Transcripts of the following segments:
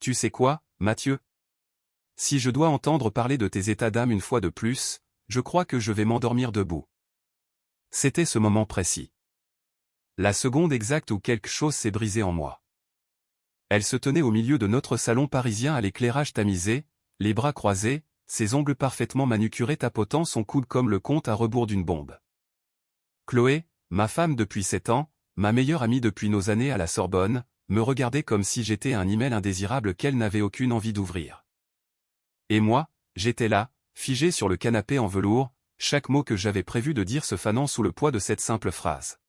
Tu sais quoi, Mathieu? Si je dois entendre parler de tes états d'âme une fois de plus, je crois que je vais m'endormir debout. C'était ce moment précis. La seconde exacte où quelque chose s'est brisé en moi. Elle se tenait au milieu de notre salon parisien à l'éclairage tamisé, les bras croisés, ses ongles parfaitement manucurés tapotant son coude comme le compte à rebours d'une bombe. Chloé, ma femme depuis 7 ans, ma meilleure amie depuis nos années à la Sorbonne, me regardait comme si j'étais un email indésirable qu'elle n'avait aucune envie d'ouvrir. Et moi, j'étais là, figé sur le canapé en velours, chaque mot que j'avais prévu de dire se fanant sous le poids de cette simple phrase.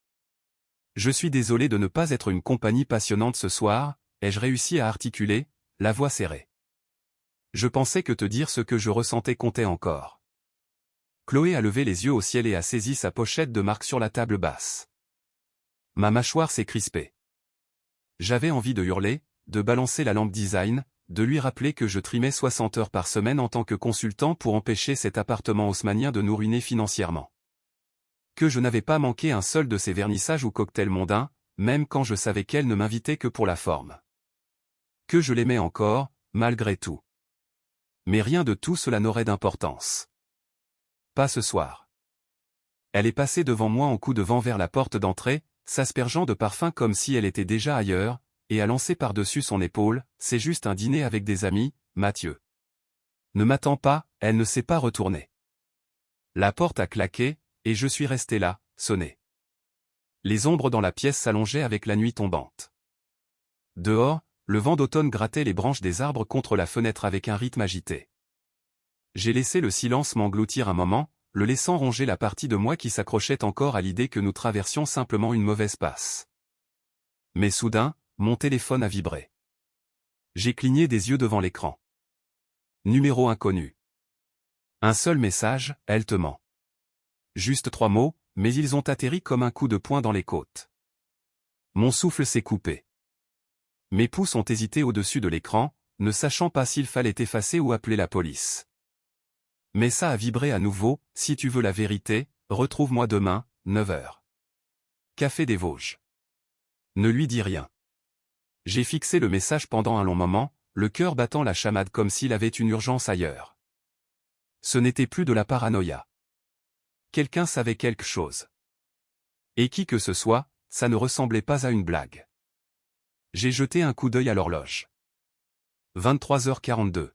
Je suis désolé de ne pas être une compagnie passionnante ce soir, ai-je réussi à articuler, la voix serrée. Je pensais que te dire ce que je ressentais comptait encore. Chloé a levé les yeux au ciel et a saisi sa pochette de marque sur la table basse. Ma mâchoire s'est crispée. J'avais envie de hurler, de balancer la lampe design, de lui rappeler que je trimais 60 heures par semaine en tant que consultant pour empêcher cet appartement haussmannien de nous ruiner financièrement. Que je n'avais pas manqué un seul de ses vernissages ou cocktails mondains, même quand je savais qu'elle ne m'invitait que pour la forme. Que je l'aimais encore, malgré tout. Mais rien de tout cela n'aurait d'importance. Pas ce soir. Elle est passée devant moi en coup de vent vers la porte d'entrée, s'aspergeant de parfum comme si elle était déjà ailleurs, et a lancé par-dessus son épaule, c'est juste un dîner avec des amis, Mathieu. Ne m'attends pas, elle ne s'est pas retournée. La porte a claqué, et je suis resté là, sonné. Les ombres dans la pièce s'allongeaient avec la nuit tombante. Dehors, le vent d'automne grattait les branches des arbres contre la fenêtre avec un rythme agité. J'ai laissé le silence m'engloutir un moment, le laissant ronger la partie de moi qui s'accrochait encore à l'idée que nous traversions simplement une mauvaise passe. Mais soudain, mon téléphone a vibré. J'ai cligné des yeux devant l'écran. Numéro inconnu. Un seul message, elle te ment. Juste 3 mots, mais ils ont atterri comme un coup de poing dans les côtes. Mon souffle s'est coupé. Mes pouces ont hésité au-dessus de l'écran, ne sachant pas s'il fallait effacer ou appeler la police. Mais ça a vibré à nouveau, si tu veux la vérité, retrouve-moi demain, 9h. Café des Vosges. Ne lui dis rien. J'ai fixé le message pendant un long moment, le cœur battant la chamade comme s'il avait une urgence ailleurs. Ce n'était plus de la paranoïa. Quelqu'un savait quelque chose. Et qui que ce soit, ça ne ressemblait pas à une blague. J'ai jeté un coup d'œil à l'horloge. 23h42.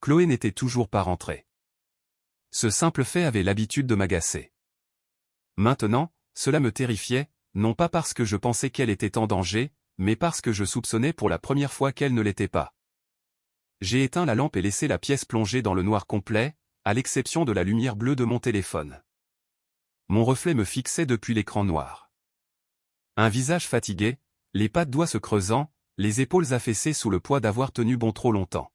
Chloé n'était toujours pas rentrée. Ce simple fait avait l'habitude de m'agacer. Maintenant, cela me terrifiait, non pas parce que je pensais qu'elle était en danger, mais parce que je soupçonnais pour la première fois qu'elle ne l'était pas. J'ai éteint la lampe et laissé la pièce plongée dans le noir complet, à l'exception de la lumière bleue de mon téléphone. Mon reflet me fixait depuis l'écran noir. Un visage fatigué, les pattes doigts se creusant, les épaules affaissées sous le poids d'avoir tenu bon trop longtemps.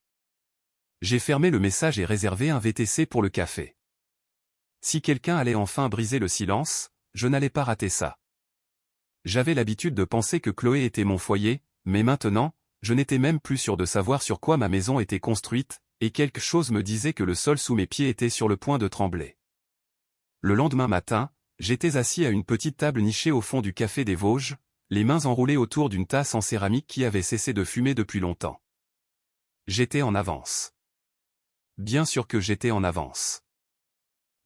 J'ai fermé le message et réservé un VTC pour le café. Si quelqu'un allait enfin briser le silence, je n'allais pas rater ça. J'avais l'habitude de penser que Chloé était mon foyer, mais maintenant, je n'étais même plus sûr de savoir sur quoi ma maison était construite, et quelque chose me disait que le sol sous mes pieds était sur le point de trembler. Le lendemain matin, j'étais assis à une petite table nichée au fond du café des Vosges, les mains enroulées autour d'une tasse en céramique qui avait cessé de fumer depuis longtemps. J'étais en avance. Bien sûr que j'étais en avance.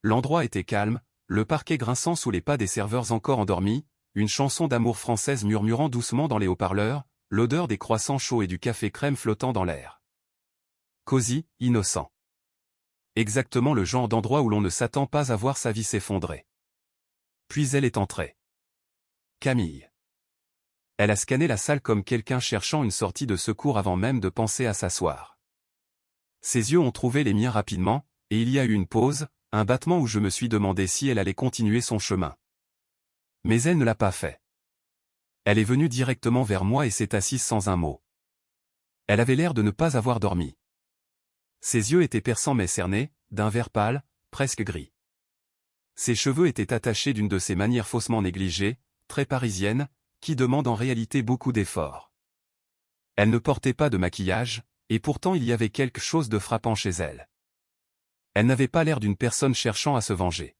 L'endroit était calme, le parquet grinçant sous les pas des serveurs encore endormis, une chanson d'amour française murmurant doucement dans les haut-parleurs, l'odeur des croissants chauds et du café crème flottant dans l'air. Cosy, innocent. Exactement le genre d'endroit où l'on ne s'attend pas à voir sa vie s'effondrer. Puis elle est entrée. Camille. Elle a scanné la salle comme quelqu'un cherchant une sortie de secours avant même de penser à s'asseoir. Ses yeux ont trouvé les miens rapidement, et il y a eu une pause, un battement où je me suis demandé si elle allait continuer son chemin. Mais elle ne l'a pas fait. Elle est venue directement vers moi et s'est assise sans un mot. Elle avait l'air de ne pas avoir dormi. Ses yeux étaient perçants mais cernés, d'un vert pâle, presque gris. Ses cheveux étaient attachés d'une de ces manières faussement négligées, très parisiennes, qui demandent en réalité beaucoup d'efforts. Elle ne portait pas de maquillage, et pourtant il y avait quelque chose de frappant chez elle. Elle n'avait pas l'air d'une personne cherchant à se venger.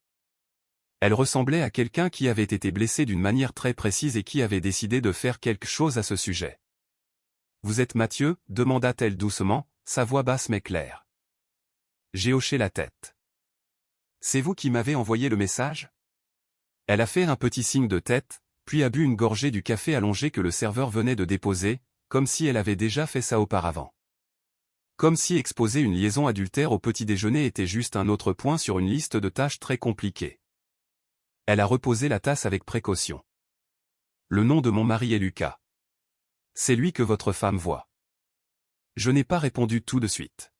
Elle ressemblait à quelqu'un qui avait été blessé d'une manière très précise et qui avait décidé de faire quelque chose à ce sujet. Vous êtes Mathieu, demanda-t-elle doucement, sa voix basse mais claire. J'ai hoché la tête. C'est vous qui m'avez envoyé le message? Elle a fait un petit signe de tête, puis a bu une gorgée du café allongé que le serveur venait de déposer, comme si elle avait déjà fait ça auparavant. Comme si exposer une liaison adultère au petit déjeuner était juste un autre point sur une liste de tâches très compliquées. Elle a reposé la tasse avec précaution. Le nom de mon mari est Lucas. C'est lui que votre femme voit. Je n'ai pas répondu tout de suite.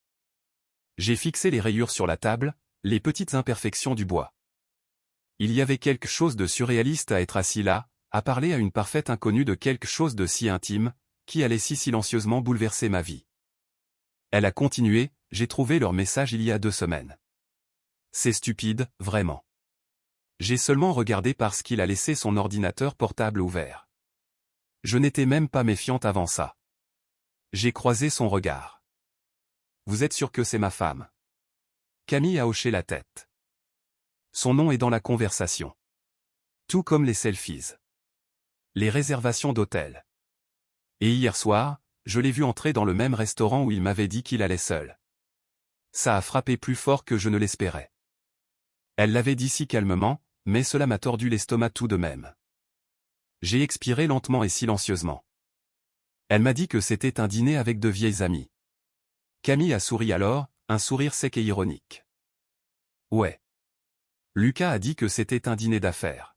J'ai fixé les rayures sur la table, les petites imperfections du bois. Il y avait quelque chose de surréaliste à être assis là, à parler à une parfaite inconnue de quelque chose de si intime, qui allait si silencieusement bouleverser ma vie. Elle a continué, j'ai trouvé leur message il y a 2 semaines. C'est stupide, vraiment. J'ai seulement regardé parce qu'il a laissé son ordinateur portable ouvert. Je n'étais même pas méfiante avant ça. J'ai croisé son regard. Vous êtes sûr que c'est ma femme? Camille a hoché la tête. Son nom est dans la conversation. Tout comme les selfies. Les réservations d'hôtel. Et hier soir, je l'ai vu entrer dans le même restaurant où il m'avait dit qu'il allait seul. Ça a frappé plus fort que je ne l'espérais. Elle l'avait dit si calmement, mais cela m'a tordu l'estomac tout de même. J'ai expiré lentement et silencieusement. Elle m'a dit que c'était un dîner avec 2 vieilles amies. Camille a souri alors, un sourire sec et ironique. Ouais. Lucas a dit que c'était un dîner d'affaires.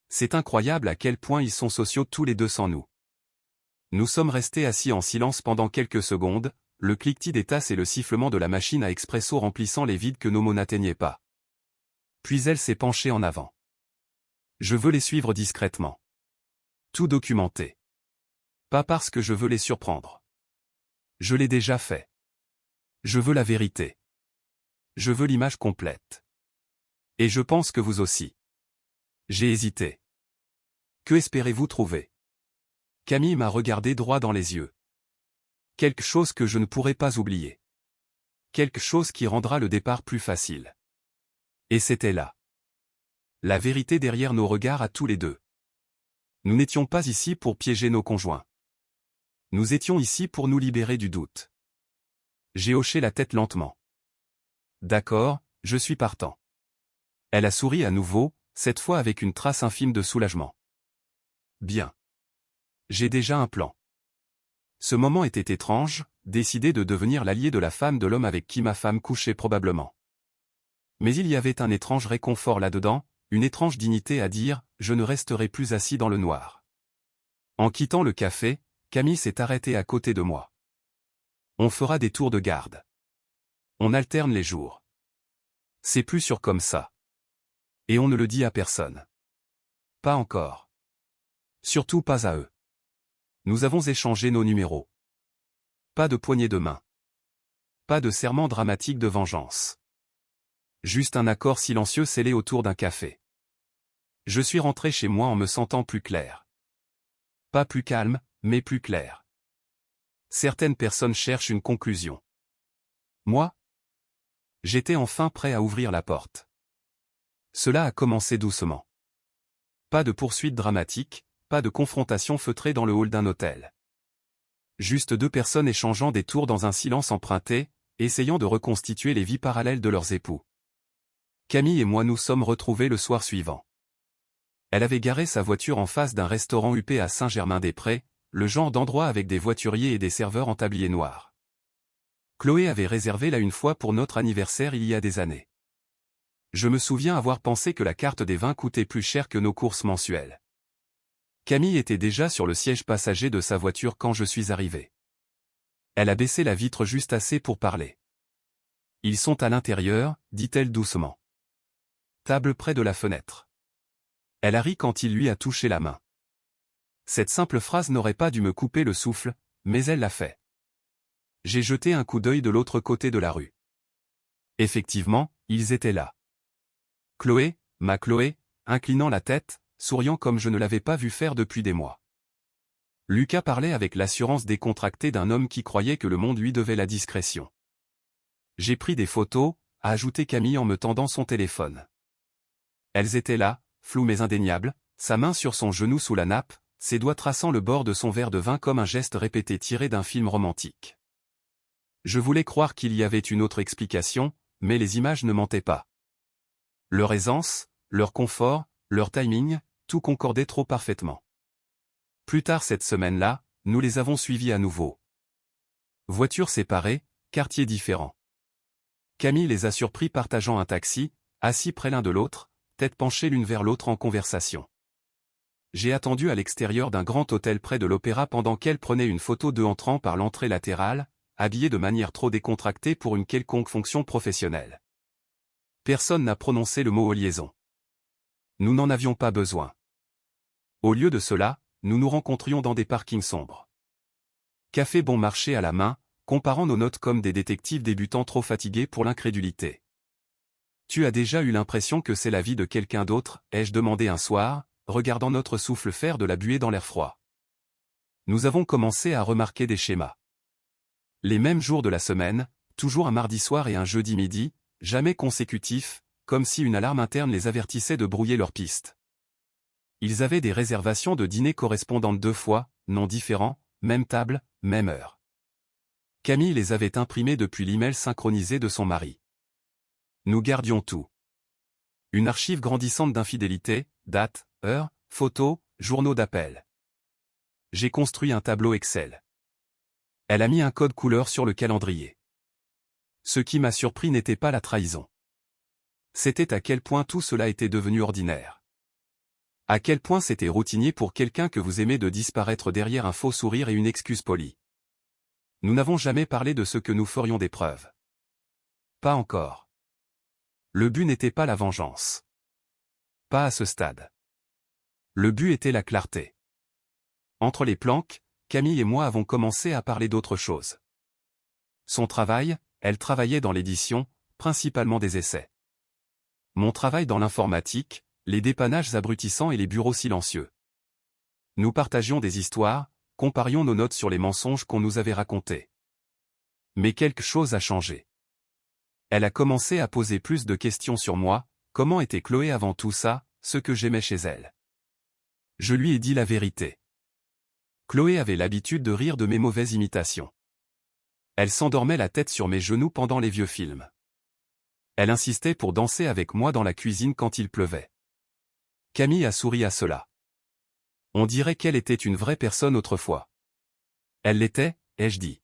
C'est incroyable à quel point ils sont sociaux tous les deux sans nous. Nous sommes restés assis en silence pendant quelques secondes, le cliquetis des tasses et le sifflement de la machine à expresso remplissant les vides que nos mots n'atteignaient pas. Puis elle s'est penchée en avant. Je veux les suivre discrètement. Tout documenter. Pas parce que je veux les surprendre. Je l'ai déjà fait. Je veux la vérité. Je veux l'image complète. Et je pense que vous aussi. J'ai hésité. Que espérez-vous trouver? Camille m'a regardé droit dans les yeux. Quelque chose que je ne pourrai pas oublier. Quelque chose qui rendra le départ plus facile. Et c'était là. La vérité derrière nos regards à tous les deux. Nous n'étions pas ici pour piéger nos conjoints. Nous étions ici pour nous libérer du doute. J'ai hoché la tête lentement. D'accord, je suis partant. Elle a souri à nouveau, cette fois avec une trace infime de soulagement. Bien. J'ai déjà un plan. Ce moment était étrange, décider de devenir l'allié de la femme de l'homme avec qui ma femme couchait probablement. Mais il y avait un étrange réconfort là-dedans, une étrange dignité à dire, je ne resterai plus assis dans le noir. En quittant le café, Camille s'est arrêtée à côté de moi. On fera des tours de garde. On alterne les jours. C'est plus sûr comme ça. Et on ne le dit à personne. Pas encore. Surtout pas à eux. Nous avons échangé nos numéros. Pas de poignée de main. Pas de serment dramatique de vengeance. Juste un accord silencieux scellé autour d'un café. Je suis rentré chez moi en me sentant plus clair. Pas plus calme, mais plus clair. Certaines personnes cherchent une conclusion. Moi? J'étais enfin prêt à ouvrir la porte. Cela a commencé doucement. Pas de poursuite dramatique, pas de confrontation feutrée dans le hall d'un hôtel. Juste 2 personnes échangeant des tours dans un silence emprunté, essayant de reconstituer les vies parallèles de leurs époux. Camille et moi nous sommes retrouvés le soir suivant. Elle avait garé sa voiture en face d'un restaurant huppé à Saint-Germain-des-Prés, le genre d'endroit avec des voituriers et des serveurs en tablier noir. Chloé avait réservé là une fois pour notre anniversaire il y a des années. Je me souviens avoir pensé que la carte des vins coûtait plus cher que nos courses mensuelles. Camille était déjà sur le siège passager de sa voiture quand je suis arrivé. Elle a baissé la vitre juste assez pour parler. Ils sont à l'intérieur, dit-elle doucement. Table près de la fenêtre. Elle a ri quand il lui a touché la main. Cette simple phrase n'aurait pas dû me couper le souffle, mais elle l'a fait. J'ai jeté un coup d'œil de l'autre côté de la rue. Effectivement, ils étaient là. Chloé, ma Chloé, inclinant la tête, souriant comme je ne l'avais pas vu faire depuis des mois. Lucas parlait avec l'assurance décontractée d'un homme qui croyait que le monde lui devait la discrétion. J'ai pris des photos, a ajouté Camille en me tendant son téléphone. Elles étaient là, floues mais indéniables, sa main sur son genou sous la nappe, ses doigts traçant le bord de son verre de vin comme un geste répété tiré d'un film romantique. Je voulais croire qu'il y avait une autre explication, mais les images ne mentaient pas. Leur aisance, leur confort, leur timing, tout concordait trop parfaitement. Plus tard cette semaine-là, nous les avons suivis à nouveau. Voitures séparées, quartiers différents. Camille les a surpris partageant un taxi, assis près l'un de l'autre, tête penchée l'une vers l'autre en conversation. J'ai attendu à l'extérieur d'un grand hôtel près de l'Opéra pendant qu'elle prenait une photo d'eux entrant par l'entrée latérale, habillés de manière trop décontractée pour une quelconque fonction professionnelle. Personne n'a prononcé le mot liaison. Nous n'en avions pas besoin. Au lieu de cela, nous nous rencontrions dans des parkings sombres. Café bon marché à la main, comparant nos notes comme des détectives débutants trop fatigués pour l'incrédulité. Tu as déjà eu l'impression que c'est la vie de quelqu'un d'autre, ai-je demandé un soir, regardant notre souffle faire de la buée dans l'air froid. Nous avons commencé à remarquer des schémas. Les mêmes jours de la semaine, toujours un mardi soir et un jeudi midi, jamais consécutifs, comme si une alarme interne les avertissait de brouiller leur piste. Ils avaient des réservations de dîner correspondantes 2 fois, noms différents, même table, même heure. Camille les avait imprimées depuis l'email synchronisé de son mari. Nous gardions tout. Une archive grandissante d'infidélité, dates, heures, photos, journaux d'appel. J'ai construit un tableau Excel. Elle a mis un code couleur sur le calendrier. Ce qui m'a surpris n'était pas la trahison. C'était à quel point tout cela était devenu ordinaire. À quel point c'était routinier pour quelqu'un que vous aimez de disparaître derrière un faux sourire et une excuse polie. Nous n'avons jamais parlé de ce que nous ferions des preuves. Pas encore. Le but n'était pas la vengeance. Pas à ce stade. Le but était la clarté. Entre les planques, Camille et moi avons commencé à parler d'autre chose. Son travail, elle travaillait dans l'édition, principalement des essais. Mon travail dans l'informatique, les dépannages abrutissants et les bureaux silencieux. Nous partagions des histoires, comparions nos notes sur les mensonges qu'on nous avait racontés. Mais quelque chose a changé. Elle a commencé à poser plus de questions sur moi, comment était Chloé avant tout ça, ce que j'aimais chez elle. Je lui ai dit la vérité. Chloé avait l'habitude de rire de mes mauvaises imitations. Elle s'endormait la tête sur mes genoux pendant les vieux films. Elle insistait pour danser avec moi dans la cuisine quand il pleuvait. Camille a souri à cela. On dirait qu'elle était une vraie personne autrefois. Elle l'était, ai-je dit.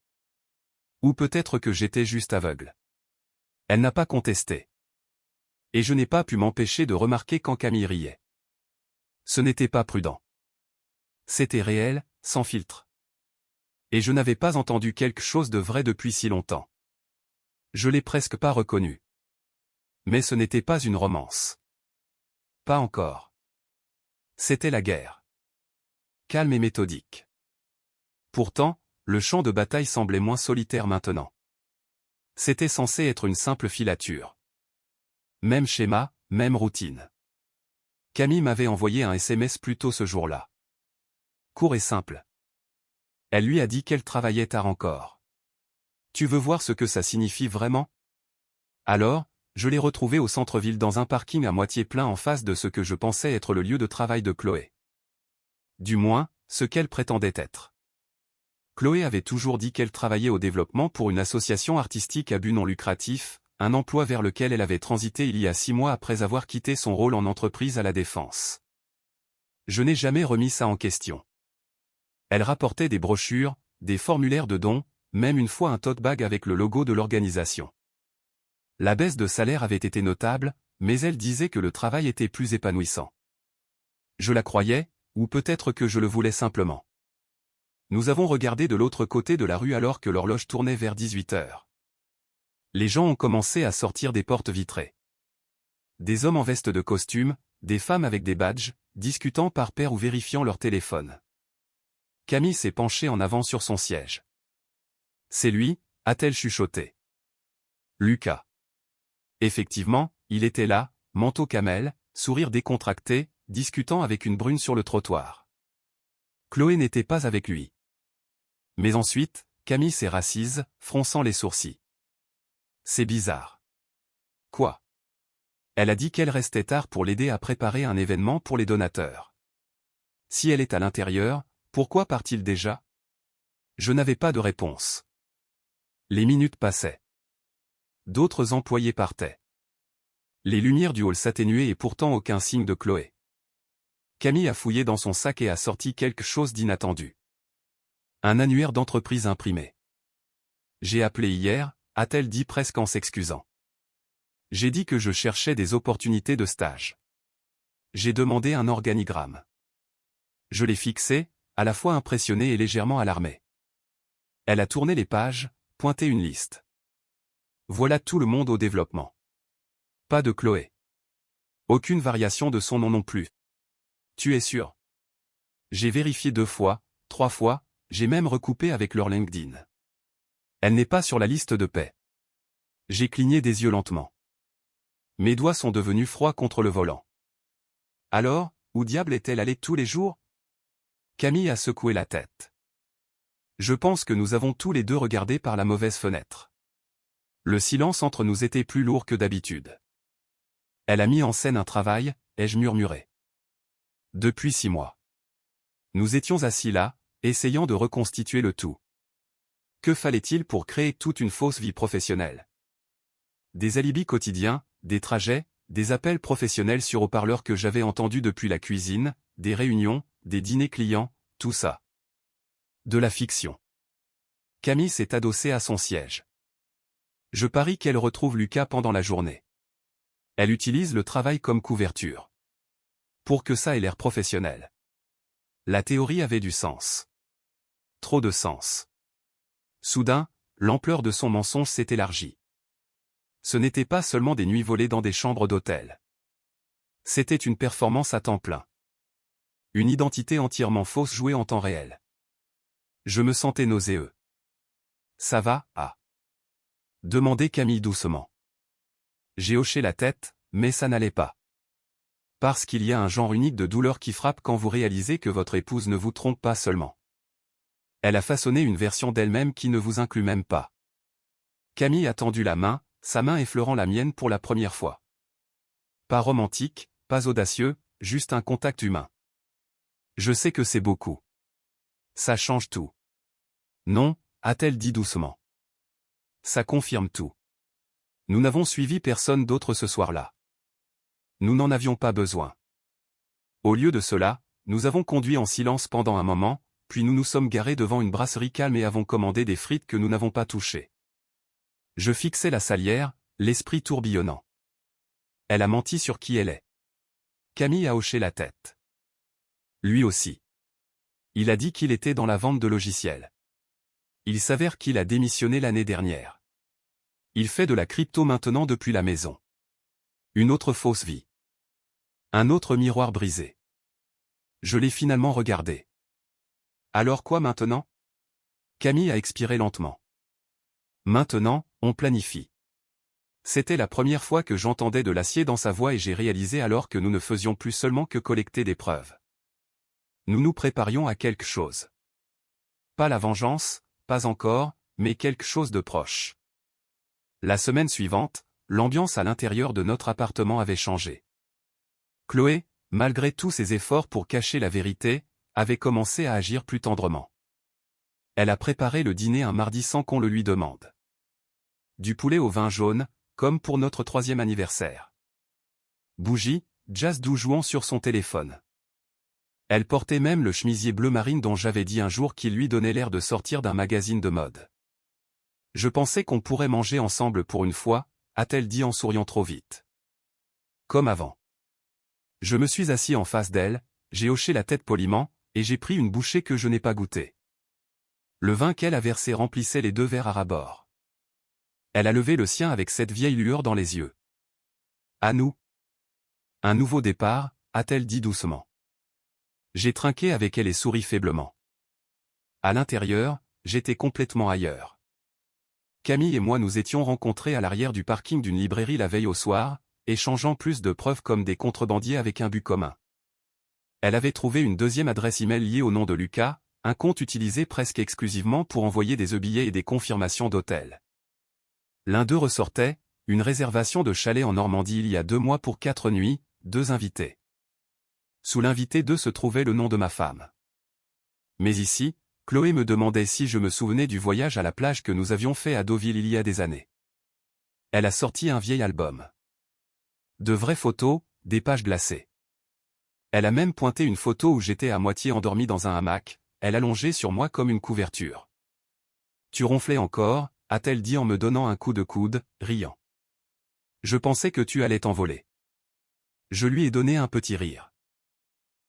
Ou peut-être que j'étais juste aveugle. Elle n'a pas contesté. Et je n'ai pas pu m'empêcher de remarquer quand Camille riait. Ce n'était pas prudent. C'était réel, sans filtre. Et je n'avais pas entendu quelque chose de vrai depuis si longtemps. Je l'ai presque pas reconnu. Mais ce n'était pas une romance. Pas encore. C'était la guerre. Calme et méthodique. Pourtant, le champ de bataille semblait moins solitaire maintenant. C'était censé être une simple filature. Même schéma, même routine. Camille m'avait envoyé un SMS plus tôt ce jour-là. Court et simple. Elle lui a dit qu'elle travaillait tard encore. Tu veux voir ce que ça signifie vraiment? Alors, je l'ai retrouvée au centre-ville dans un parking à moitié plein en face de ce que je pensais être le lieu de travail de Chloé. Du moins, ce qu'elle prétendait être. Chloé avait toujours dit qu'elle travaillait au développement pour une association artistique à but non lucratif, un emploi vers lequel elle avait transité il y a 6 mois après avoir quitté son rôle en entreprise à la Défense. Je n'ai jamais remis ça en question. Elle rapportait des brochures, des formulaires de dons, même une fois un tote bag avec le logo de l'organisation. La baisse de salaire avait été notable, mais elle disait que le travail était plus épanouissant. Je la croyais, ou peut-être que je le voulais simplement. Nous avons regardé de l'autre côté de la rue alors que l'horloge tournait vers 18 heures. Les gens ont commencé à sortir des portes vitrées. Des hommes en veste de costume, des femmes avec des badges, discutant par paire ou vérifiant leur téléphone. Camille s'est penchée en avant sur son siège. C'est lui, a-t-elle chuchoté. Lucas. Effectivement, il était là, manteau camel, sourire décontracté, discutant avec une brune sur le trottoir. Chloé n'était pas avec lui. Mais ensuite, Camille s'est rassise, fronçant les sourcils. C'est bizarre. Quoi? Elle a dit qu'elle restait tard pour l'aider à préparer un événement pour les donateurs. Si elle est à l'intérieur, pourquoi part-il déjà? Je n'avais pas de réponse. Les minutes passaient. D'autres employés partaient. Les lumières du hall s'atténuaient et pourtant aucun signe de Chloé. Camille a fouillé dans son sac et a sorti quelque chose d'inattendu. Un annuaire d'entreprise imprimé. J'ai appelé hier, a-t-elle dit presque en s'excusant. J'ai dit que je cherchais des opportunités de stage. J'ai demandé un organigramme. Je l'ai fixé, à la fois impressionné et légèrement alarmé. Elle a tourné les pages, pointé une liste. Voilà tout le monde au développement. Pas de Chloé. Aucune variation de son nom non plus. Tu es sûr? J'ai vérifié 2 fois, 3 fois, j'ai même recoupé avec leur LinkedIn. Elle n'est pas sur la liste de paix. J'ai cligné des yeux lentement. Mes doigts sont devenus froids contre le volant. Alors, où diable est-elle allée tous les jours? Camille a secoué la tête. Je pense que nous avons tous les deux regardé par la mauvaise fenêtre. Le silence entre nous était plus lourd que d'habitude. Elle a mis en scène un travail, ai-je murmuré. Depuis 6 mois. Nous étions assis là, essayant de reconstituer le tout. Que fallait-il pour créer toute une fausse vie professionnelle? Des alibis quotidiens, des trajets, des appels professionnels sur haut-parleurs que j'avais entendus depuis la cuisine, des réunions, des dîners clients, tout ça. De la fiction. Camille s'est adossée à son siège. Je parie qu'elle retrouve Lucas pendant la journée. Elle utilise le travail comme couverture. Pour que ça ait l'air professionnel. La théorie avait du sens. Trop de sens. Soudain, l'ampleur de son mensonge s'est élargie. Ce n'était pas seulement des nuits volées dans des chambres d'hôtel. C'était une performance à temps plein. Une identité entièrement fausse jouée en temps réel. Je me sentais nauséeux. Ça va, ah? Demandait Camille doucement. J'ai hoché la tête, mais ça n'allait pas. Parce qu'il y a un genre unique de douleur qui frappe quand vous réalisez que votre épouse ne vous trompe pas seulement. Elle a façonné une version d'elle-même qui ne vous inclut même pas. Camille a tendu la main, sa main effleurant la mienne pour la première fois. Pas romantique, pas audacieux, juste un contact humain. Je sais que c'est beaucoup. Ça change tout. Non, a-t-elle dit doucement. Ça confirme tout. Nous n'avons suivi personne d'autre ce soir-là. Nous n'en avions pas besoin. Au lieu de cela, nous avons conduit en silence pendant un moment, puis nous nous sommes garés devant une brasserie calme et avons commandé des frites que nous n'avons pas touchées. Je fixais la salière, l'esprit tourbillonnant. Elle a menti sur qui elle est. Camille a hoché la tête. Lui aussi. Il a dit qu'il était dans la vente de logiciels. Il s'avère qu'il a démissionné l'année dernière. Il fait de la crypto maintenant depuis la maison. Une autre fausse vie. Un autre miroir brisé. Je l'ai finalement regardé. Alors quoi maintenant? Camille a expiré lentement. Maintenant, on planifie. C'était la première fois que j'entendais de l'acier dans sa voix et j'ai réalisé alors que nous ne faisions plus seulement que collecter des preuves. Nous nous préparions à quelque chose. Pas la vengeance, pas encore, mais quelque chose de proche. La semaine suivante, l'ambiance à l'intérieur de notre appartement avait changé. Chloé, malgré tous ses efforts pour cacher la vérité, avait commencé à agir plus tendrement. Elle a préparé le dîner un mardi sans qu'on le lui demande. Du poulet au vin jaune, comme pour notre 3e anniversaire. Bougie, jazz doux jouant sur son téléphone. Elle portait même le chemisier bleu marine dont j'avais dit un jour qu'il lui donnait l'air de sortir d'un magazine de mode. Je pensais qu'on pourrait manger ensemble pour une fois, a-t-elle dit en souriant trop vite. Comme avant. Je me suis assis en face d'elle, j'ai hoché la tête poliment, et j'ai pris une bouchée que je n'ai pas goûtée. Le vin qu'elle a versé remplissait les 2 verres à ras-bord. Elle a levé le sien avec cette vieille lueur dans les yeux. À nous. Un nouveau départ, a-t-elle dit doucement. J'ai trinqué avec elle et souri faiblement. À l'intérieur, j'étais complètement ailleurs. Camille et moi nous étions rencontrés à l'arrière du parking d'une librairie la veille au soir, échangeant plus de preuves comme des contrebandiers avec un but commun. Elle avait trouvé une 2e adresse email liée au nom de Lucas, un compte utilisé presque exclusivement pour envoyer des billets et des confirmations d'hôtel. L'un d'eux ressortait, une réservation de chalet en Normandie il y a 2 mois pour 4 nuits, 2 invités. Sous l'invité 2 se trouvait le nom de ma femme. Mais ici, Chloé me demandait si je me souvenais du voyage à la plage que nous avions fait à Deauville il y a des années. Elle a sorti un vieil album. De vraies photos, des pages glacées. Elle a même pointé une photo où j'étais à moitié endormi dans un hamac, elle allongée sur moi comme une couverture. Tu ronflais encore, a-t-elle dit en me donnant un coup de coude, riant. Je pensais que tu allais t'envoler. Je lui ai donné un petit rire.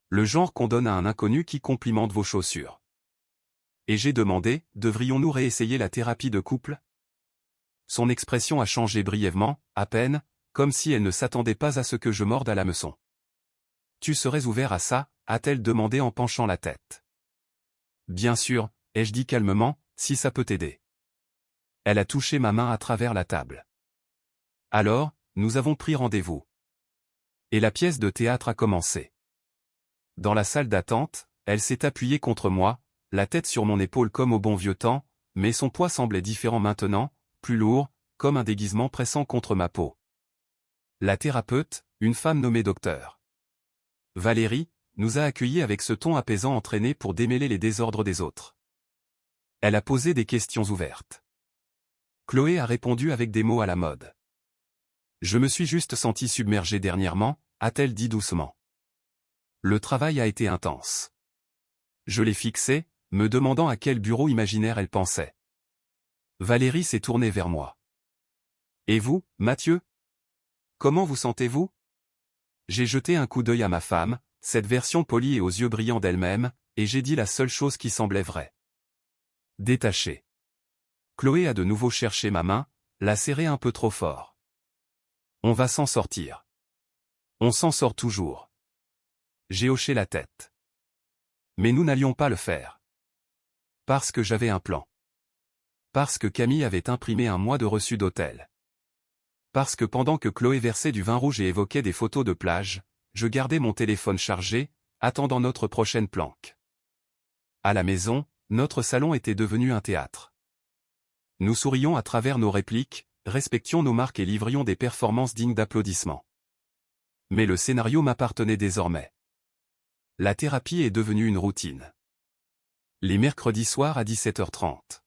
Le genre qu'on donne à un inconnu qui complimente vos chaussures. Et j'ai demandé, devrions-nous réessayer la thérapie de couple? Son expression a changé brièvement, à peine, comme si elle ne s'attendait pas à ce que je morde à l'hameçon. Tu serais ouvert à ça, a-t-elle demandé en penchant la tête. Bien sûr, ai-je dit calmement, si ça peut t'aider. Elle a touché ma main à travers la table. Alors, nous avons pris rendez-vous. Et la pièce de théâtre a commencé. Dans la salle d'attente, elle s'est appuyée contre moi, la tête sur mon épaule comme au bon vieux temps, mais son poids semblait différent maintenant, plus lourd, comme un déguisement pressant contre ma peau. La thérapeute, une femme nommée docteur Valérie, nous a accueillis avec ce ton apaisant entraîné pour démêler les désordres des autres. Elle a posé des questions ouvertes. Chloé a répondu avec des mots à la mode. Je me suis juste senti submergé dernièrement, a-t-elle dit doucement. Le travail a été intense. Je l'ai fixée, me demandant à quel bureau imaginaire elle pensait. Valérie s'est tournée vers moi. Et vous, Mathieu? Comment vous sentez-vous? J'ai jeté un coup d'œil à ma femme, cette version polie et aux yeux brillants d'elle-même, et j'ai dit la seule chose qui semblait vraie. Détaché. Chloé a de nouveau cherché ma main, l'a serrée un peu trop fort. On va s'en sortir. On s'en sort toujours. J'ai hoché la tête. Mais nous n'allions pas le faire. Parce que j'avais un plan. Parce que Camille avait imprimé un mois de reçu d'hôtel. Parce que pendant que Chloé versait du vin rouge et évoquait des photos de plage, je gardais mon téléphone chargé, attendant notre prochaine planque. À la maison, notre salon était devenu un théâtre. Nous sourions à travers nos répliques, respections nos marques et livrions des performances dignes d'applaudissements. Mais le scénario m'appartenait désormais. La thérapie est devenue une routine. Les mercredis soirs à 17h30.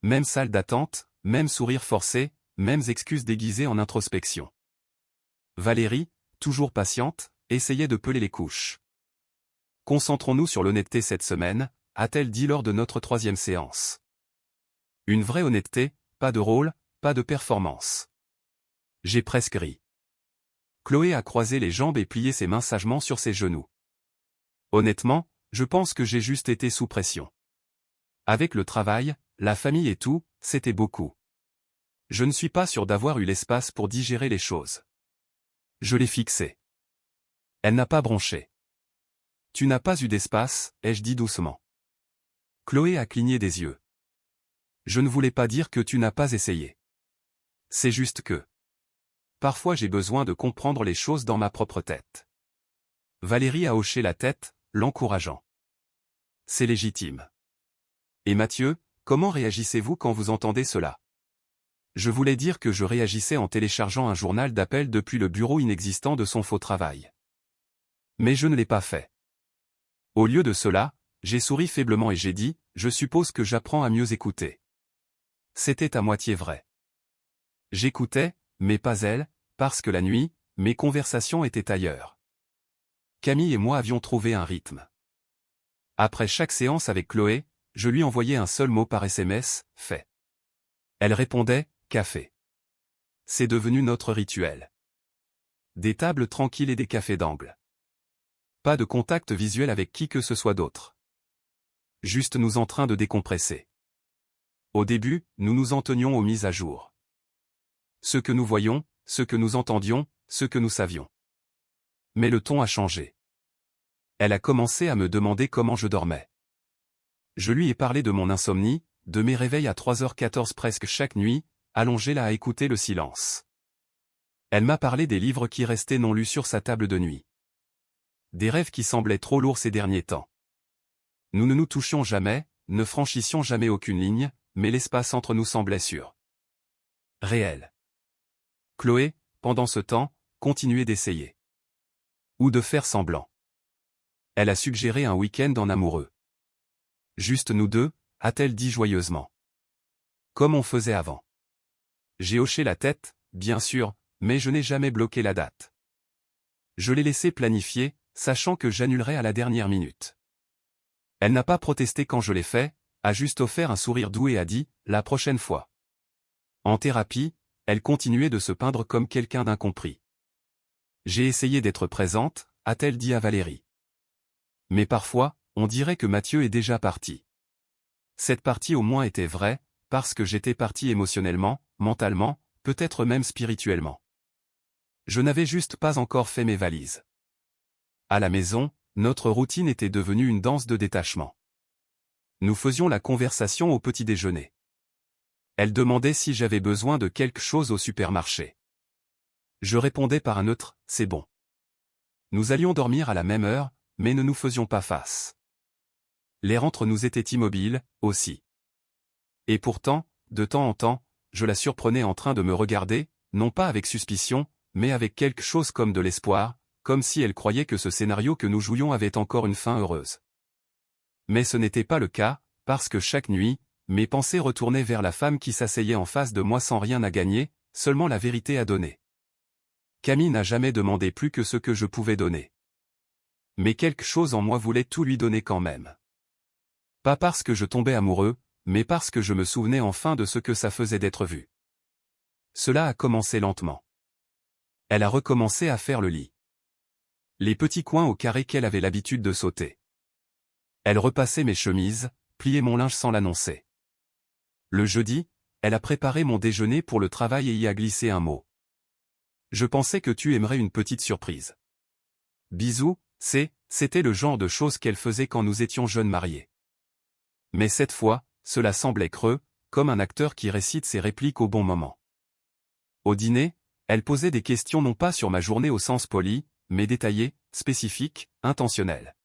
Même salle d'attente, même sourire forcé, mêmes excuses déguisées en introspection. Valérie, toujours patiente, essayait de peler les couches. Concentrons-nous sur l'honnêteté cette semaine, a-t-elle dit lors de notre 3e séance. Une vraie honnêteté, pas de rôle, pas de performance. J'ai presque ri. Chloé a croisé les jambes et plié ses mains sagement sur ses genoux. Honnêtement, je pense que j'ai juste été sous pression. Avec le travail, la famille et tout, c'était beaucoup. Je ne suis pas sûr d'avoir eu l'espace pour digérer les choses. Je l'ai fixée. Elle n'a pas bronché. Tu n'as pas eu d'espace, ai-je dit doucement. Chloé a cligné des yeux. Je ne voulais pas dire que tu n'as pas essayé. C'est juste que. Parfois j'ai besoin de comprendre les choses dans ma propre tête. Valérie a hoché la tête, l'encourageant. C'est légitime. Et Mathieu, comment réagissez-vous quand vous entendez cela? Je voulais dire que je réagissais en téléchargeant un journal d'appel depuis le bureau inexistant de son faux travail. Mais je ne l'ai pas fait. Au lieu de cela, j'ai souri faiblement et j'ai dit, je suppose que j'apprends à mieux écouter. C'était à moitié vrai. J'écoutais, mais pas elle, parce que la nuit, mes conversations étaient ailleurs. Camille et moi avions trouvé un rythme. Après chaque séance avec Chloé, je lui envoyais un seul mot par SMS, fait. Elle répondait, café. C'est devenu notre rituel. Des tables tranquilles et des cafés d'angle. Pas de contact visuel avec qui que ce soit d'autre. Juste nous en train de décompresser. Au début, nous nous en tenions aux mises à jour. Ce que nous voyions, ce que nous entendions, ce que nous savions. Mais le ton a changé. Elle a commencé à me demander comment je dormais. Je lui ai parlé de mon insomnie, de mes réveils à 3h14 presque chaque nuit, allongé là à écouter le silence. Elle m'a parlé des livres qui restaient non lus sur sa table de nuit. Des rêves qui semblaient trop lourds ces derniers temps. Nous ne nous touchions jamais, ne franchissions jamais aucune ligne, mais l'espace entre nous semblait sûr. Réel. Chloé, pendant ce temps, continuait d'essayer. Ou de faire semblant. Elle a suggéré un week-end en amoureux. Juste nous deux, a-t-elle dit joyeusement. Comme on faisait avant. J'ai hoché la tête, bien sûr, mais je n'ai jamais bloqué la date. Je l'ai laissé planifier, sachant que j'annulerais à la dernière minute. Elle n'a pas protesté quand je l'ai fait, a juste offert un sourire doux et a dit « la prochaine fois ». En thérapie, elle continuait de se peindre comme quelqu'un d'incompris. J'ai essayé d'être présente, a-t-elle dit à Valérie. Mais parfois, on dirait que Mathieu est déjà parti. Cette partie au moins était vraie, parce que j'étais parti émotionnellement, mentalement, peut-être même spirituellement. Je n'avais juste pas encore fait mes valises. À la maison, notre routine était devenue une danse de détachement. Nous faisions la conversation au petit déjeuner. Elle demandait si j'avais besoin de quelque chose au supermarché. Je répondais par un neutre « c'est bon ». Nous allions dormir à la même heure, mais ne nous faisions pas face. L'air entre nous était immobile, aussi. Et pourtant, de temps en temps, je la surprenais en train de me regarder, non pas avec suspicion, mais avec quelque chose comme de l'espoir, comme si elle croyait que ce scénario que nous jouions avait encore une fin heureuse. Mais ce n'était pas le cas, parce que chaque nuit, mes pensées retournaient vers la femme qui s'asseyait en face de moi sans rien à gagner, seulement la vérité à donner. Camille n'a jamais demandé plus que ce que je pouvais donner. Mais quelque chose en moi voulait tout lui donner quand même. Pas parce que je tombais amoureux, mais parce que je me souvenais enfin de ce que ça faisait d'être vu. Cela a commencé lentement. Elle a recommencé à faire le lit. Les petits coins au carré qu'elle avait l'habitude de sauter. Elle repassait mes chemises, pliait mon linge sans l'annoncer. Le jeudi, elle a préparé mon déjeuner pour le travail et y a glissé un mot. Je pensais que tu aimerais une petite surprise. Bisous, c'était le genre de choses qu'elle faisait quand nous étions jeunes mariés. Mais cette fois, cela semblait creux, comme un acteur qui récite ses répliques au bon moment. Au dîner, elle posait des questions non pas sur ma journée au sens poli, mais détaillées, spécifiques, intentionnelles.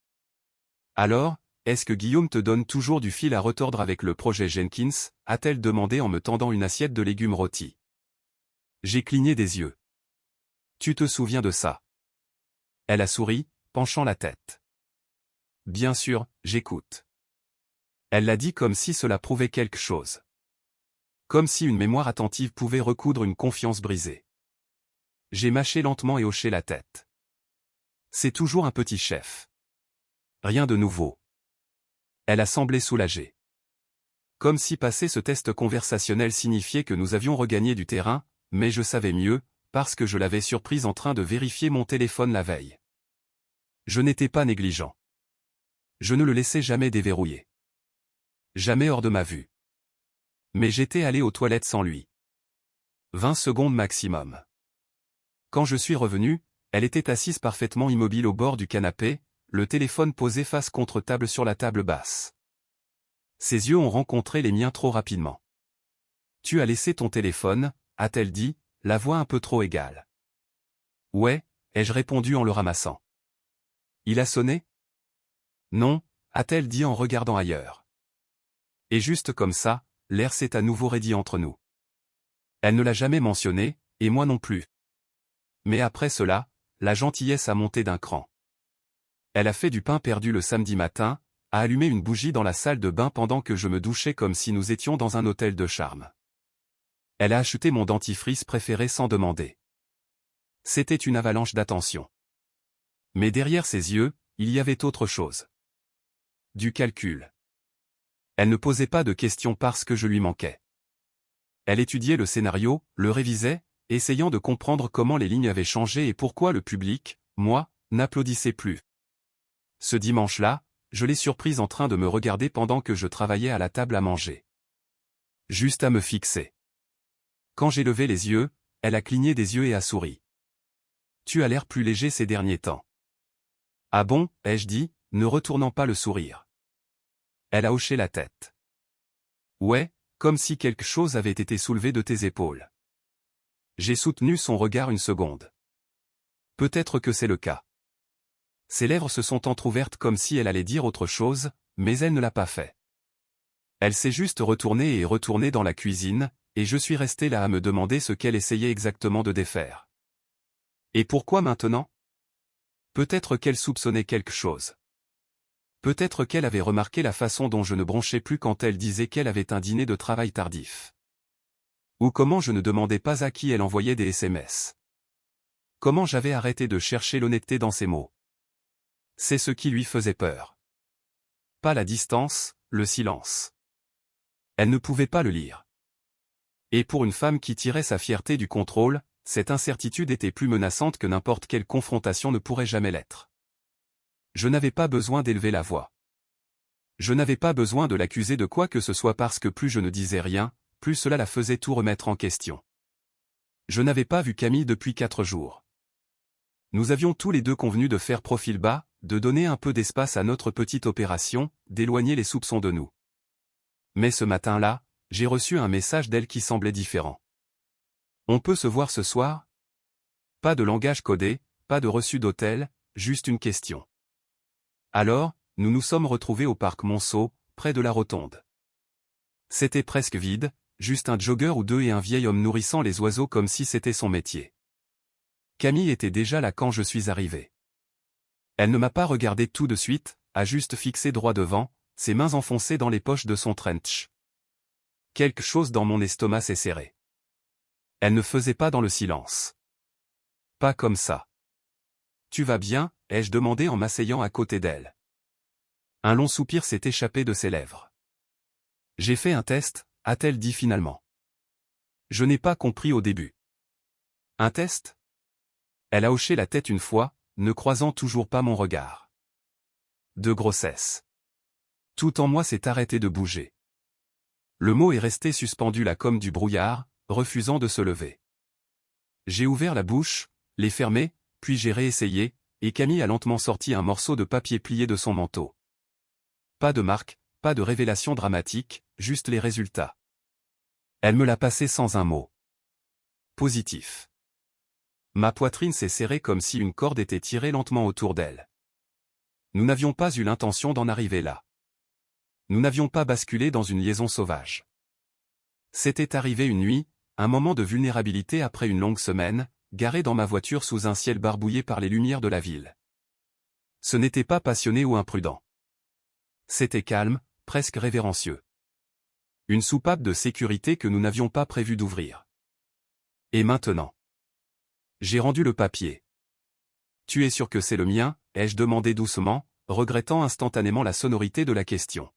Alors, est-ce que Guillaume te donne toujours du fil à retordre avec le projet Jenkins, a-t-elle demandé en me tendant une assiette de légumes rôtis. J'ai cligné des yeux. Tu te souviens de ça? Elle a souri, penchant la tête. Bien sûr, j'écoute. Elle l'a dit comme si cela prouvait quelque chose. Comme si une mémoire attentive pouvait recoudre une confiance brisée. J'ai mâché lentement et hoché la tête. C'est toujours un petit chef. Rien de nouveau. Elle a semblé soulagée. Comme si passer ce test conversationnel signifiait que nous avions regagné du terrain, mais je savais mieux, parce que je l'avais surprise en train de vérifier mon téléphone la veille. Je n'étais pas négligent. Je ne le laissais jamais déverrouiller. Jamais hors de ma vue. Mais j'étais allé aux toilettes sans lui. 20 secondes maximum. Quand je suis revenu, elle était assise parfaitement immobile au bord du canapé, le téléphone posé face contre table sur la table basse. Ses yeux ont rencontré les miens trop rapidement. « Tu as laissé ton téléphone » a-t-elle dit, la voix un peu trop égale. « Ouais » ai-je répondu en le ramassant. « Il a sonné » ? « Non » a-t-elle dit en regardant ailleurs. Et juste comme ça, l'air s'est à nouveau raidi entre nous. Elle ne l'a jamais mentionné, et moi non plus. Mais après cela, la gentillesse a monté d'un cran. Elle a fait du pain perdu le samedi matin, a allumé une bougie dans la salle de bain pendant que je me douchais comme si nous étions dans un hôtel de charme. Elle a acheté mon dentifrice préféré sans demander. C'était une avalanche d'attention. Mais derrière ses yeux, il y avait autre chose. Du calcul. Elle ne posait pas de questions parce que je lui manquais. Elle étudiait le scénario, le révisait, essayant de comprendre comment les lignes avaient changé et pourquoi le public, moi, n'applaudissait plus. Ce dimanche-là, je l'ai surprise en train de me regarder pendant que je travaillais à la table à manger. Juste à me fixer. Quand j'ai levé les yeux, elle a cligné des yeux et a souri. Tu as l'air plus léger ces derniers temps. Ah bon, ai-je dit, ne retournant pas le sourire. Elle a hoché la tête. Ouais, comme si quelque chose avait été soulevé de tes épaules. J'ai soutenu son regard une seconde. Peut-être que c'est le cas. Ses lèvres se sont entr'ouvertes comme si elle allait dire autre chose, mais elle ne l'a pas fait. Elle s'est juste retournée et retournée dans la cuisine, et je suis resté là à me demander ce qu'elle essayait exactement de défaire. Et pourquoi maintenant? Peut-être qu'elle soupçonnait quelque chose. Peut-être qu'elle avait remarqué la façon dont je ne bronchais plus quand elle disait qu'elle avait un dîner de travail tardif. Ou comment je ne demandais pas à qui elle envoyait des SMS. Comment j'avais arrêté de chercher l'honnêteté dans ses mots. C'est ce qui lui faisait peur. Pas la distance, le silence. Elle ne pouvait pas le lire. Et pour une femme qui tirait sa fierté du contrôle, cette incertitude était plus menaçante que n'importe quelle confrontation ne pourrait jamais l'être. Je n'avais pas besoin d'élever la voix. Je n'avais pas besoin de l'accuser de quoi que ce soit parce que plus je ne disais rien, plus cela la faisait tout remettre en question. Je n'avais pas vu Camille depuis 4 jours. Nous avions tous les deux convenu de faire profil bas, de donner un peu d'espace à notre petite opération, d'éloigner les soupçons de nous. Mais ce matin-là, j'ai reçu un message d'elle qui semblait différent. On peut se voir ce soir? Pas de langage codé, pas de reçu d'hôtel, juste une question. Alors, nous nous sommes retrouvés au parc Monceau, près de la rotonde. C'était presque vide, juste un jogger ou deux et un vieil homme nourrissant les oiseaux comme si c'était son métier. Camille était déjà là quand je suis arrivé. Elle ne m'a pas regardé tout de suite, a juste fixé droit devant, ses mains enfoncées dans les poches de son trench. Quelque chose dans mon estomac s'est serré. Elle ne faisait pas dans le silence. Pas comme ça. Tu vas bien, ai-je demandé en m'asseyant à côté d'elle. Un long soupir s'est échappé de ses lèvres. J'ai fait un test, a-t-elle dit finalement. Je n'ai pas compris au début. Un test? Elle a hoché la tête une fois, ne croisant toujours pas mon regard. De grossesse. Tout en moi s'est arrêté de bouger. Le mot est resté suspendu là comme du brouillard, refusant de se lever. J'ai ouvert la bouche, l'ai fermée, puis j'ai réessayé, et Camille a lentement sorti un morceau de papier plié de son manteau. Pas de marque, pas de révélation dramatique, juste les résultats. Elle me l'a passé sans un mot. Positif. Ma poitrine s'est serrée comme si une corde était tirée lentement autour d'elle. Nous n'avions pas eu l'intention d'en arriver là. Nous n'avions pas basculé dans une liaison sauvage. C'était arrivé une nuit, un moment de vulnérabilité après une longue semaine, garé dans ma voiture sous un ciel barbouillé par les lumières de la ville. Ce n'était pas passionné ou imprudent. C'était calme, presque révérencieux. Une soupape de sécurité que nous n'avions pas prévu d'ouvrir. Et maintenant? J'ai rendu le papier. Tu es sûr que c'est le mien, ai-je demandé doucement, regrettant instantanément la sonorité de la question.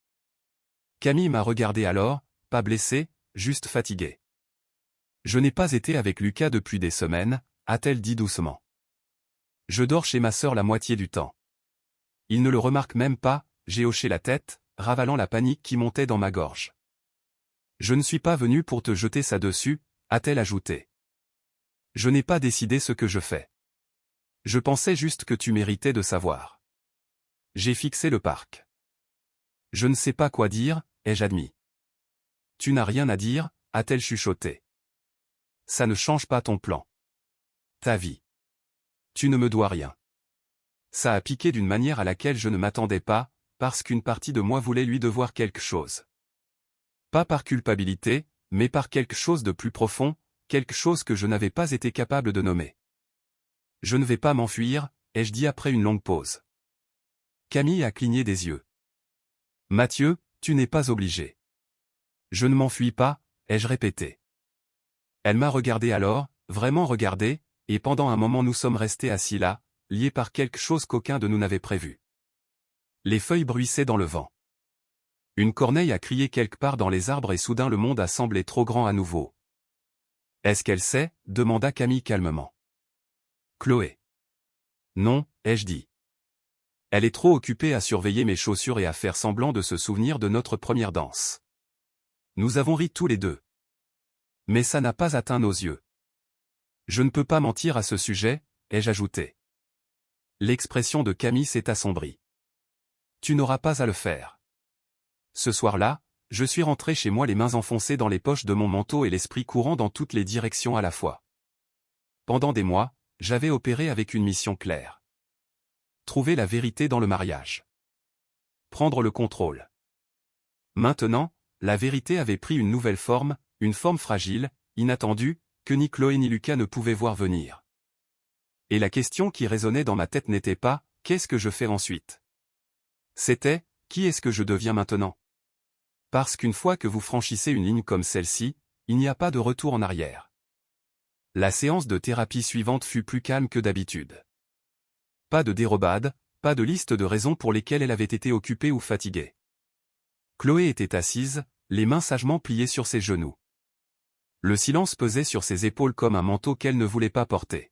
Camille m'a regardé alors, pas blessée, juste fatiguée. Je n'ai pas été avec Lucas depuis des semaines, a-t-elle dit doucement. Je dors chez ma sœur la moitié du temps. Il ne le remarque même pas, j'ai hoché la tête, ravalant la panique qui montait dans ma gorge. Je ne suis pas venu pour te jeter ça dessus, a-t-elle ajouté. Je n'ai pas décidé ce que je fais. Je pensais juste que tu méritais de savoir. J'ai fixé le parc. Je ne sais pas quoi dire, ai-je admis. Tu n'as rien à dire, a-t-elle chuchoté. Ça ne change pas ton plan. Ta vie. Tu ne me dois rien. Ça a piqué d'une manière à laquelle je ne m'attendais pas, parce qu'une partie de moi voulait lui devoir quelque chose. Pas par culpabilité, mais par quelque chose de plus profond, quelque chose que je n'avais pas été capable de nommer. Je ne vais pas m'enfuir, ai-je dit après une longue pause. Camille a cligné des yeux. Mathieu, tu n'es pas obligé. Je ne m'enfuis pas, ai-je répété. Elle m'a regardé alors, vraiment regardé, et pendant un moment nous sommes restés assis là, liés par quelque chose qu'aucun de nous n'avait prévu. Les feuilles bruissaient dans le vent. Une corneille a crié quelque part dans les arbres et soudain le monde a semblé trop grand à nouveau. Est-ce qu'elle sait? Demanda Camille calmement. Chloé. Non, ai-je dit. Elle est trop occupée à surveiller mes chaussures et à faire semblant de se souvenir de notre première danse. Nous avons ri tous les deux. Mais ça n'a pas atteint nos yeux. Je ne peux pas mentir à ce sujet, ai-je ajouté. L'expression de Camille s'est assombrie. Tu n'auras pas à le faire. Ce soir-là, je suis rentré chez moi les mains enfoncées dans les poches de mon manteau et l'esprit courant dans toutes les directions à la fois. Pendant des mois, j'avais opéré avec une mission claire. Trouver la vérité dans le mariage. Prendre le contrôle. Maintenant, la vérité avait pris une nouvelle forme, une forme fragile, inattendue, que ni Chloé ni Lucas ne pouvaient voir venir. Et la question qui résonnait dans ma tête n'était pas « qu'est-ce que je fais ensuite ?» C'était « Qui est-ce que je deviens maintenant ?» Parce qu'une fois que vous franchissez une ligne comme celle-ci, il n'y a pas de retour en arrière. La séance de thérapie suivante fut plus calme que d'habitude. Pas de dérobade, pas de liste de raisons pour lesquelles elle avait été occupée ou fatiguée. Chloé était assise, les mains sagement pliées sur ses genoux. Le silence pesait sur ses épaules comme un manteau qu'elle ne voulait pas porter.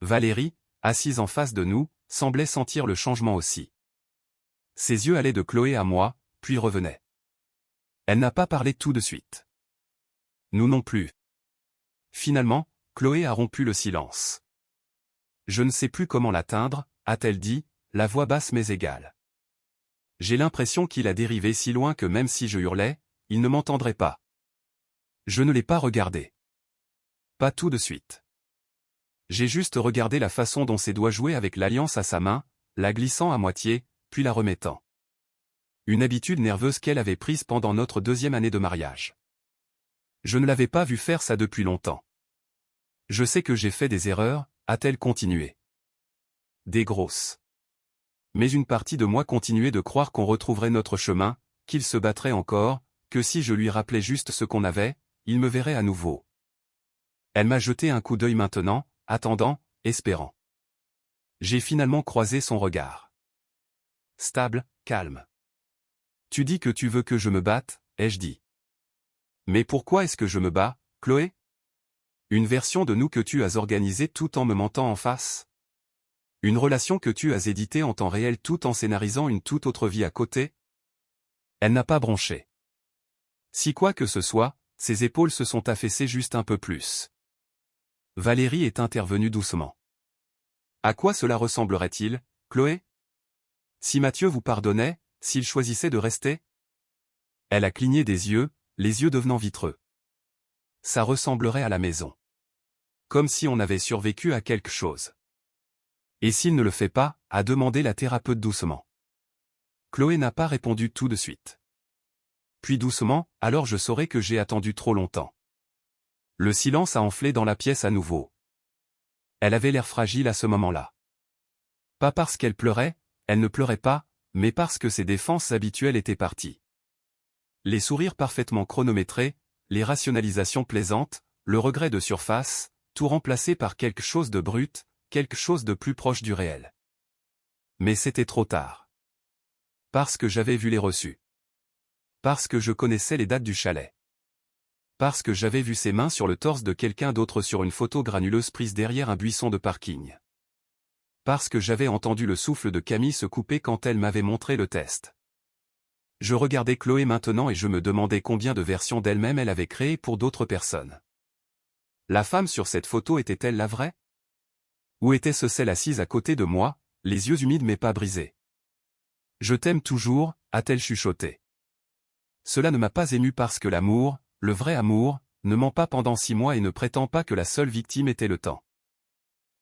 Valérie, assise en face de nous, semblait sentir le changement aussi. Ses yeux allaient de Chloé à moi, puis revenaient. Elle n'a pas parlé tout de suite. Nous non plus. Finalement, Chloé a rompu le silence. Je ne sais plus comment l'atteindre, a-t-elle dit, la voix basse mais égale. J'ai l'impression qu'il a dérivé si loin que même si je hurlais, il ne m'entendrait pas. Je ne l'ai pas regardé. Pas tout de suite. J'ai juste regardé la façon dont ses doigts jouaient avec l'alliance à sa main, la glissant à moitié, puis la remettant. Une habitude nerveuse qu'elle avait prise pendant notre 2e année de mariage. Je ne l'avais pas vu faire ça depuis longtemps. Je sais que j'ai fait des erreurs, a-t-elle continué. Des grosses. Mais une partie de moi continuait de croire qu'on retrouverait notre chemin, qu'il se battrait encore, que si je lui rappelais juste ce qu'on avait, il me verrait à nouveau. Elle m'a jeté un coup d'œil maintenant, attendant, espérant. J'ai finalement croisé son regard. Stable, calme. Tu dis que tu veux que je me batte, ai-je dit. Mais pourquoi est-ce que je me bats, Chloé? Une version de nous que tu as organisée tout en me mentant en face? Une relation que tu as éditée en temps réel tout en scénarisant une toute autre vie à côté? Elle n'a pas bronché. Si quoi que ce soit, ses épaules se sont affaissées juste un peu plus. Valérie est intervenue doucement. À quoi cela ressemblerait-il, Chloé? Si Mathieu vous pardonnait, s'il choisissait de rester? Elle a cligné des yeux, les yeux devenant vitreux. Ça ressemblerait à la maison. Comme si on avait survécu à quelque chose. Et s'il ne le fait pas, a demandé la thérapeute doucement. Chloé n'a pas répondu tout de suite. Puis doucement, alors je saurais que j'ai attendu trop longtemps. Le silence a enflé dans la pièce à nouveau. Elle avait l'air fragile à ce moment-là. Pas parce qu'elle pleurait, elle ne pleurait pas, mais parce que ses défenses habituelles étaient parties. Les sourires parfaitement chronométrés, les rationalisations plaisantes, le regret de surface, tout remplacé par quelque chose de brut, quelque chose de plus proche du réel. Mais c'était trop tard. Parce que j'avais vu les reçus. Parce que je connaissais les dates du chalet. Parce que j'avais vu ses mains sur le torse de quelqu'un d'autre sur une photo granuleuse prise derrière un buisson de parking. Parce que j'avais entendu le souffle de Camille se couper quand elle m'avait montré le test. Je regardais Chloé maintenant et je me demandais combien de versions d'elle-même elle avait créées pour d'autres personnes. La femme sur cette photo était-elle la vraie? Ou était-ce celle assise à côté de moi, les yeux humides mais pas brisés? Je t'aime toujours, a-t-elle chuchoté. Cela ne m'a pas ému parce que l'amour, le vrai amour, ne ment pas pendant 6 mois et ne prétend pas que la seule victime était le temps.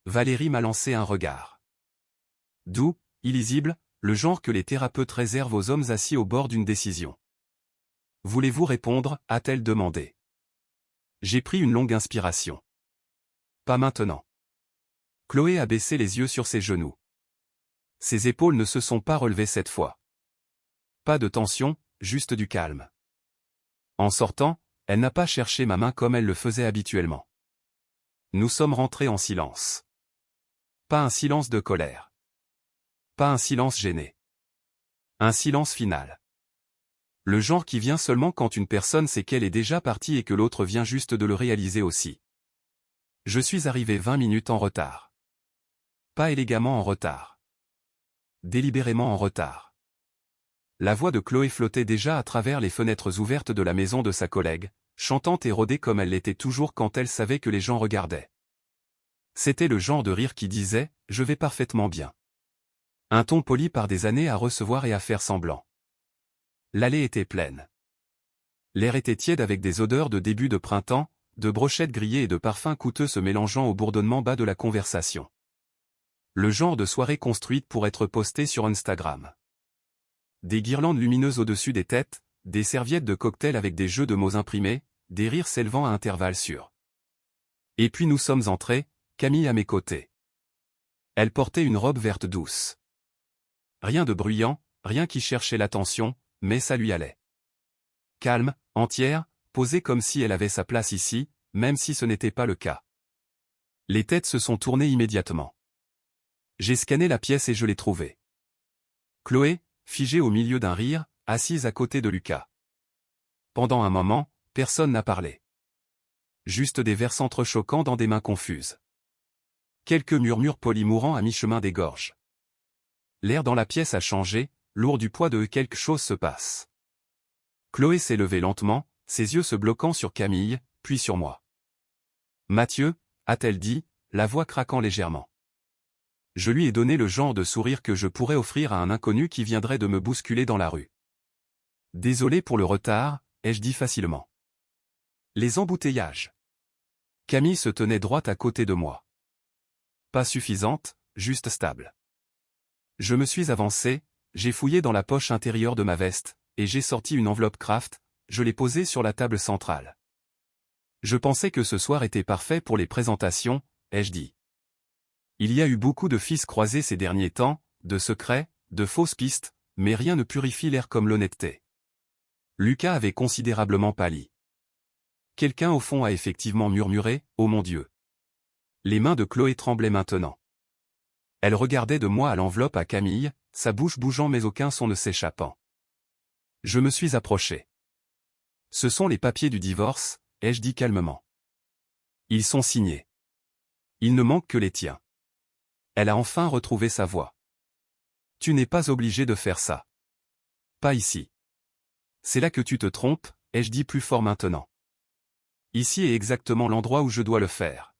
Valérie m'a lancé un regard. Doux, illisible, le genre que les thérapeutes réservent aux hommes assis au bord d'une décision. Voulez-vous répondre, a-t-elle demandé. J'ai pris une longue inspiration. Pas maintenant. Chloé a baissé les yeux sur ses genoux. Ses épaules ne se sont pas relevées cette fois. Pas de tension, juste du calme. En sortant, elle n'a pas cherché ma main comme elle le faisait habituellement. Nous sommes rentrés en silence. Pas un silence de colère. Pas un silence gêné. Un silence final. Le genre qui vient seulement quand une personne sait qu'elle est déjà partie et que l'autre vient juste de le réaliser aussi. Je suis arrivé 20 minutes en retard. Pas élégamment en retard. Délibérément en retard. La voix de Chloé flottait déjà à travers les fenêtres ouvertes de la maison de sa collègue, chantante et rodée comme elle l'était toujours quand elle savait que les gens regardaient. C'était le genre de rire qui disait « Je vais parfaitement bien ». Un ton poli par des années à recevoir et à faire semblant. L'allée était pleine. L'air était tiède avec des odeurs de début de printemps, de brochettes grillées et de parfums coûteux se mélangeant au bourdonnement bas de la conversation. Le genre de soirée construite pour être postée sur Instagram. Des guirlandes lumineuses au-dessus des têtes, des serviettes de cocktail avec des jeux de mots imprimés, des rires s'élevant à intervalles sûrs. Et puis nous sommes entrés, Camille à mes côtés. Elle portait une robe verte douce. Rien de bruyant, rien qui cherchait l'attention, mais ça lui allait. Calme, entière, posée comme si elle avait sa place ici, même si ce n'était pas le cas. Les têtes se sont tournées immédiatement. J'ai scanné la pièce et je l'ai trouvée. Chloé, figée au milieu d'un rire, assise à côté de Lucas. Pendant un moment, personne n'a parlé. Juste des vers s'entrechoquant dans des mains confuses. Quelques murmures polis mourant à mi-chemin des gorges. L'air dans la pièce a changé, lourd du poids de quelque chose se passe. Chloé s'est levée lentement, ses yeux se bloquant sur Camille, puis sur moi. Mathieu, a-t-elle dit, la voix craquant légèrement. Je lui ai donné le genre de sourire que je pourrais offrir à un inconnu qui viendrait de me bousculer dans la rue. Désolé pour le retard, ai-je dit facilement. Les embouteillages. Camille se tenait droite à côté de moi. Pas suffisante, juste stable. Je me suis avancé, j'ai fouillé dans la poche intérieure de ma veste, et j'ai sorti une enveloppe Kraft, je l'ai posée sur la table centrale. Je pensais que ce soir était parfait pour les présentations, ai-je dit. Il y a eu beaucoup de fils croisés ces derniers temps, de secrets, de fausses pistes, mais rien ne purifie l'air comme l'honnêteté. Lucas avait considérablement pâli. Quelqu'un au fond a effectivement murmuré, « Oh mon Dieu !» Les mains de Chloé tremblaient maintenant. Elle regardait de moi à l'enveloppe à Camille, sa bouche bougeant mais aucun son ne s'échappant. Je me suis approché. Ce sont les papiers du divorce, ai-je dit calmement. Ils sont signés. Il ne manque que les tiens. Elle a enfin retrouvé sa voix. Tu n'es pas obligé de faire ça. Pas ici. C'est là que tu te trompes, ai-je dit plus fort maintenant. Ici est exactement l'endroit où je dois le faire.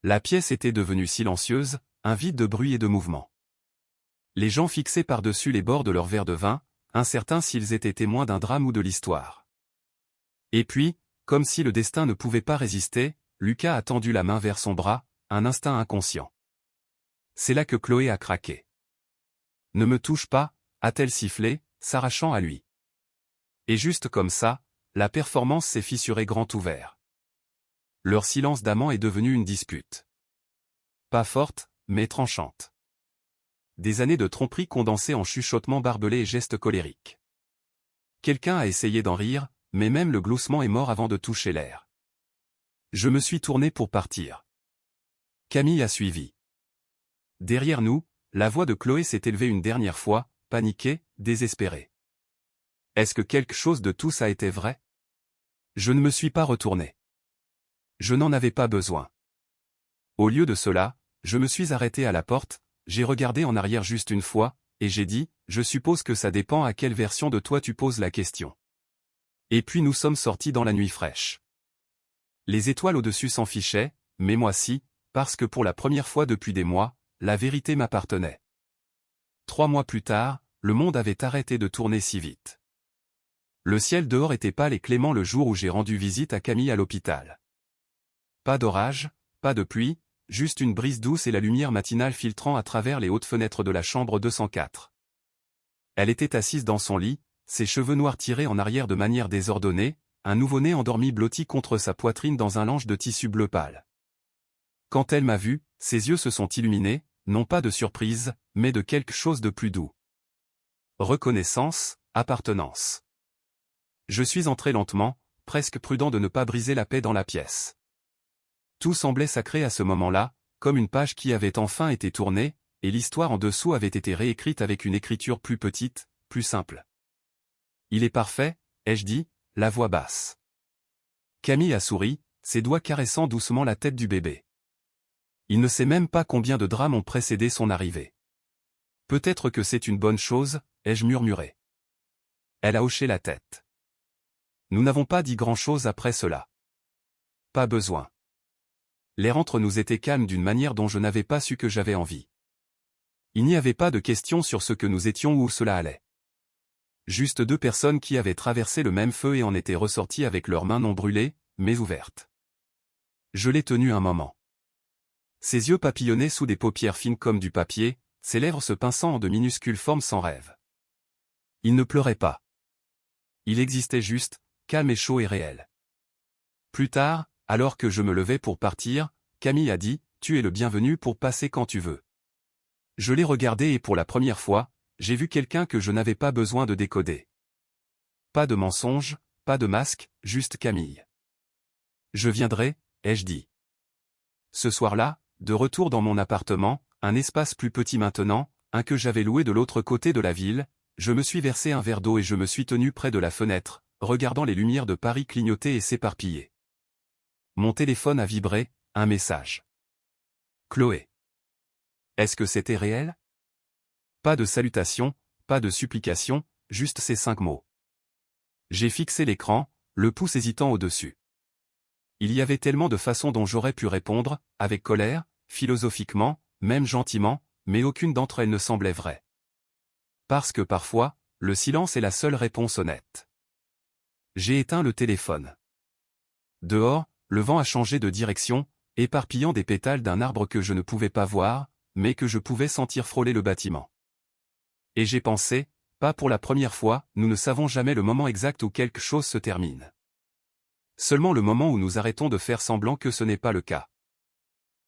La pièce était devenue silencieuse, un vide de bruit et de mouvement. Les gens fixaient par-dessus les bords de leur verre de vin, incertains s'ils étaient témoins d'un drame ou de l'histoire. Et puis, comme si le destin ne pouvait pas résister, Lucas a tendu la main vers son bras, un instinct inconscient. C'est là que Chloé a craqué. Ne me touche pas, a-t-elle sifflé, s'arrachant à lui. Et juste comme ça, la performance s'est fissurée grand ouvert. Leur silence d'amant est devenu une dispute. Pas forte, mais tranchante. Des années de tromperie condensées en chuchotements barbelés et gestes colériques. Quelqu'un a essayé d'en rire, mais même le gloussement est mort avant de toucher l'air. Je me suis tourné pour partir. Camille a suivi. Derrière nous, la voix de Chloé s'est élevée une dernière fois, paniquée, désespérée. Est-ce que quelque chose de tout ça était vrai? Je ne me suis pas retourné. Je n'en avais pas besoin. Au lieu de cela, je me suis arrêté à la porte, j'ai regardé en arrière juste une fois, et j'ai dit, je suppose que ça dépend à quelle version de toi tu poses la question. Et puis nous sommes sortis dans la nuit fraîche. Les étoiles au-dessus s'en fichaient, mais moi si, parce que pour la première fois depuis des mois, la vérité m'appartenait. 3 mois plus tard, le monde avait arrêté de tourner si vite. Le ciel dehors était pâle et clément le jour où j'ai rendu visite à Camille à l'hôpital. Pas d'orage, pas de pluie, juste une brise douce et la lumière matinale filtrant à travers les hautes fenêtres de la chambre 204. Elle était assise dans son lit, ses cheveux noirs tirés en arrière de manière désordonnée, un nouveau-né endormi blotti contre sa poitrine dans un lange de tissu bleu pâle. Quand elle m'a vu, ses yeux se sont illuminés, non pas de surprise, mais de quelque chose de plus doux. Reconnaissance, appartenance. Je suis entré lentement, presque prudent de ne pas briser la paix dans la pièce. Tout semblait sacré à ce moment-là, comme une page qui avait enfin été tournée, et l'histoire en dessous avait été réécrite avec une écriture plus petite, plus simple. Il est parfait, ai-je dit, la voix basse. Camille a souri, ses doigts caressant doucement la tête du bébé. Il ne sait même pas combien de drames ont précédé son arrivée. Peut-être que c'est une bonne chose, ai-je murmuré. Elle a hoché la tête. Nous n'avons pas dit grand-chose après cela. Pas besoin. L'air entre nous était calme d'une manière dont je n'avais pas su que j'avais envie. Il n'y avait pas de question sur ce que nous étions ou où cela allait. Juste 2 personnes qui avaient traversé le même feu et en étaient ressorties avec leurs mains non brûlées, mais ouvertes. Je l'ai tenu un moment. Ses yeux papillonnaient sous des paupières fines comme du papier, ses lèvres se pinçant en de minuscules formes sans rêve. Il ne pleurait pas. Il existait juste, calme et chaud et réel. Plus tard, alors que je me levais pour partir, Camille a dit, « Tu es le bienvenu pour passer quand tu veux. » Je l'ai regardé et pour la première fois, j'ai vu quelqu'un que je n'avais pas besoin de décoder. Pas de mensonge, pas de masque, juste Camille. Je viendrai, ai-je dit. Ce soir-là, de retour dans mon appartement, un espace plus petit maintenant, un que j'avais loué de l'autre côté de la ville, je me suis versé un verre d'eau et je me suis tenu près de la fenêtre, regardant les lumières de Paris clignoter et s'éparpiller. Mon téléphone a vibré, un message. Chloé. Est-ce que c'était réel? Pas de salutation, pas de supplication, juste ces 5 mots. J'ai fixé l'écran, le pouce hésitant au-dessus. Il y avait tellement de façons dont j'aurais pu répondre, avec colère, philosophiquement, même gentiment, mais aucune d'entre elles ne semblait vraie. Parce que parfois, le silence est la seule réponse honnête. J'ai éteint le téléphone. Dehors, le vent a changé de direction, éparpillant des pétales d'un arbre que je ne pouvais pas voir, mais que je pouvais sentir frôler le bâtiment. Et j'ai pensé, pas pour la première fois, nous ne savons jamais le moment exact où quelque chose se termine. Seulement le moment où nous arrêtons de faire semblant que ce n'est pas le cas.